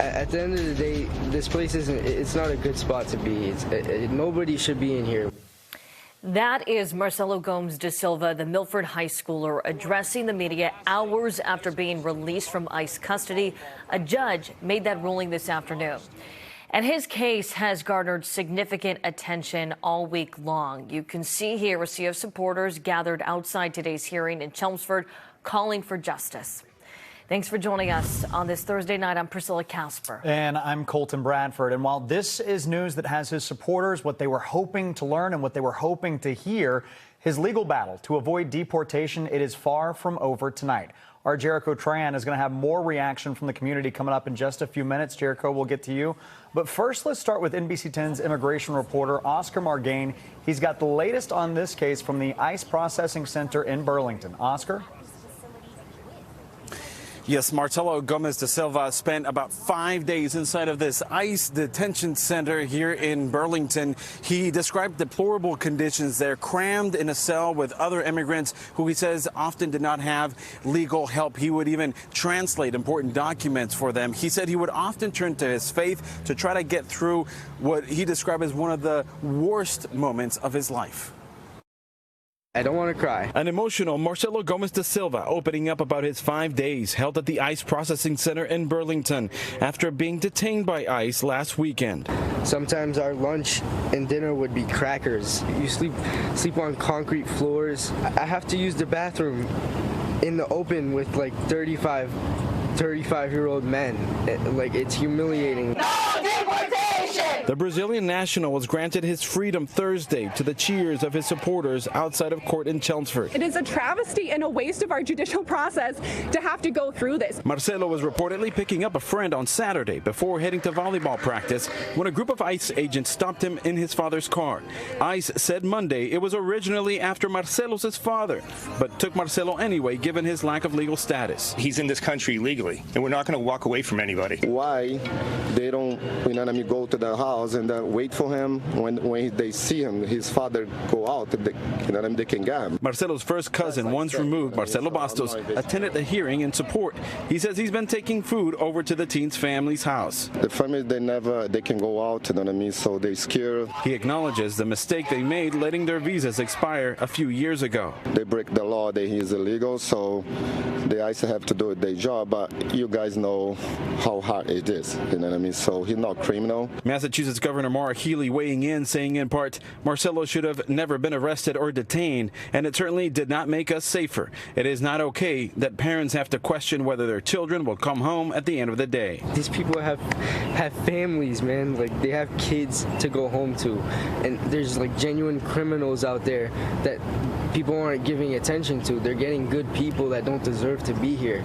At the end of the day, this place it's not a good spot to be. Nobody should be in here. That is Marcelo Gomes Da Silva, the Milford High Schooler, addressing the media hours after being released from ICE custody. A judge made that ruling this afternoon. And his case has garnered significant attention all week long. You can see here a sea of supporters gathered outside today's hearing in Chelmsford calling for justice. Thanks for joining us on this Thursday night. I'm Priscilla Casper. And I'm Colton Bradford. And while this is news that has his supporters, what they were hoping to learn and what they were hoping to hear, his legal battle to avoid deportation, it is far from over tonight. Our Jericho Tran is going to have more reaction from the community coming up in just a few minutes. Jericho, we'll get to you. But first, let's start with NBC 10's immigration reporter, Oscar Margain. He's got the latest on this case from the ICE Processing Center in Burlington. Oscar? Yes, Marcelo Gomes Da Silva spent about 5 days inside of this ICE detention center here in Burlington. He described deplorable conditions there, crammed in a cell with other immigrants who he says often did not have legal help. He would even translate important documents for them. He said he would often turn to his faith to try to get through what he described as one of the worst moments of his life. I don't want to cry. An emotional Marcelo Gomes Da Silva opening up about his 5 days held at the ICE Processing Center in Burlington after being detained by ICE last weekend. Sometimes our lunch and dinner would be crackers. You sleep on concrete floors. I have to use the bathroom in the open with like 35-year-old men. Like, it's humiliating. No deportation! The Brazilian national was granted his freedom Thursday to the cheers of his supporters outside of court in Chelmsford. It is a travesty and a waste of our judicial process to have to go through this. Marcelo was reportedly picking up a friend on Saturday before heading to volleyball practice when a group of ICE agents stopped him in his father's car. ICE said Monday it was originally after Marcelo's father, but took Marcelo anyway given his lack of legal status. He's in this country legally, and we're not going to walk away from anybody. Why they don't, go to the house and wait for him when they see him, his father go out, they can get him. Marcelo's first cousin, once removed, Marcelo Bastos, attended the hearing in support. He says he's been taking food over to the teen's family's house. The family, they can go out, so they're scared. He acknowledges the mistake they made letting their visas expire a few years ago. They break the law, that he's illegal, so the ICE have to do their job, but you guys know how hard it is, so he's not criminal. Massachusetts Governor Maura Healey weighing in, saying in part, Marcelo should have never been arrested or detained, and it certainly did not make us safer. It is not okay that parents have to question whether their children will come home at the end of the day. These people have families, man. Like, they have kids to go home to, and there's like genuine criminals out there that people aren't giving attention to. They're getting good people that don't deserve to be here.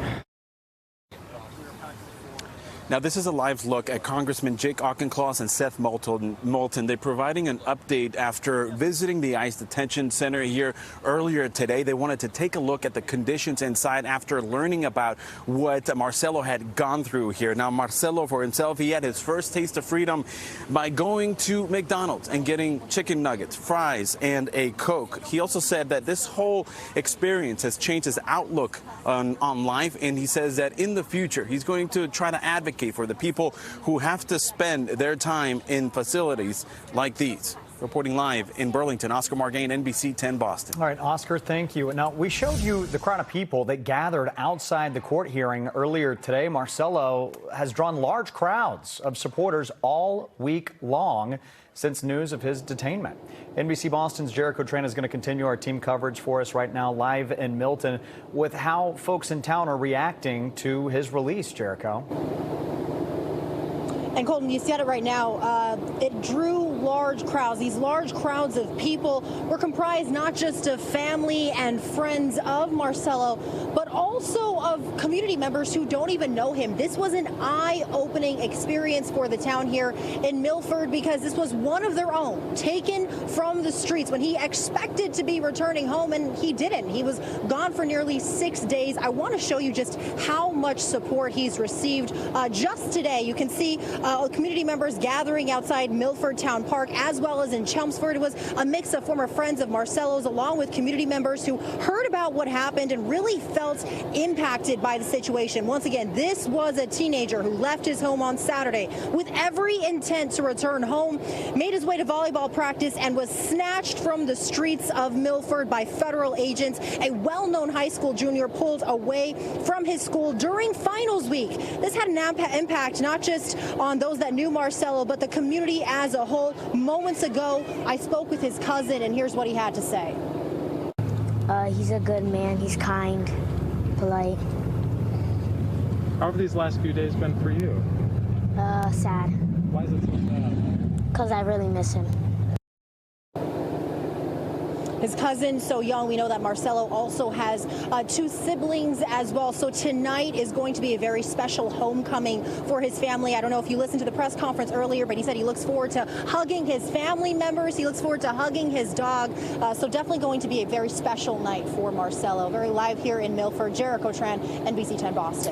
Now, this is a live look at Congressman Jake Auchincloss and Seth Moulton. They're providing an update after visiting the ICE detention center here earlier today. They wanted to take a look at the conditions inside after learning about what Marcelo had gone through here. Now, Marcelo, for himself, he had his first taste of freedom by going to McDonald's and getting chicken nuggets, fries, and a Coke. He also said that this whole experience has changed his outlook on life, and he says that in the future, he's going to try to advocate for the people who have to spend their time in facilities like these. Reporting live in Burlington, Oscar Margain, NBC 10 Boston. All right, Oscar, thank you. Now, we showed you the crowd of people that gathered outside the court hearing earlier today. Marcelo has drawn large crowds of supporters all week long since news of his detainment. NBC Boston's Jericho Tran is going to continue our team coverage for us right now live in Milton with how folks in town are reacting to his release, Jericho. And Colton, you said it right now, it drew large crowds. These large crowds of people were comprised not just of family and friends of Marcelo, but also of community members who don't even know him. This was an eye-opening experience for the town here in Milford because this was one of their own, taken from the streets when he expected to be returning home, and he didn't. He was gone for nearly 6 days. I want to show you just how much support he's received. Just today, you can see community members gathering outside Milford Town Park, as well as in Chelmsford. It was a mix of former friends of Marcelo's along with community members who heard heard about what happened and really felt impacted by the situation. Once again, this was a teenager who left his home on Saturday with every intent to return home, made his way to volleyball practice, and was snatched from the streets of Milford by federal agents. A well-known high school junior pulled away from his school during finals week. This had an impact not just on those that knew Marcelo, but the community as a whole. Moments ago, I spoke with his cousin, and here's what he had to say. He's a good man. He's kind, polite. How have these last few days been for you? Sad. Why is it so sad? Because I really miss him. His cousin, so young. We know that Marcelo also has 2 siblings as well. So tonight is going to be a very special homecoming for his family. I don't know if you listened to the press conference earlier, but he said he looks forward to hugging his family members. He looks forward to hugging his dog. So definitely going to be a very special night for Marcelo. Very live here in Milford. Jericho Tran, NBC 10 Boston.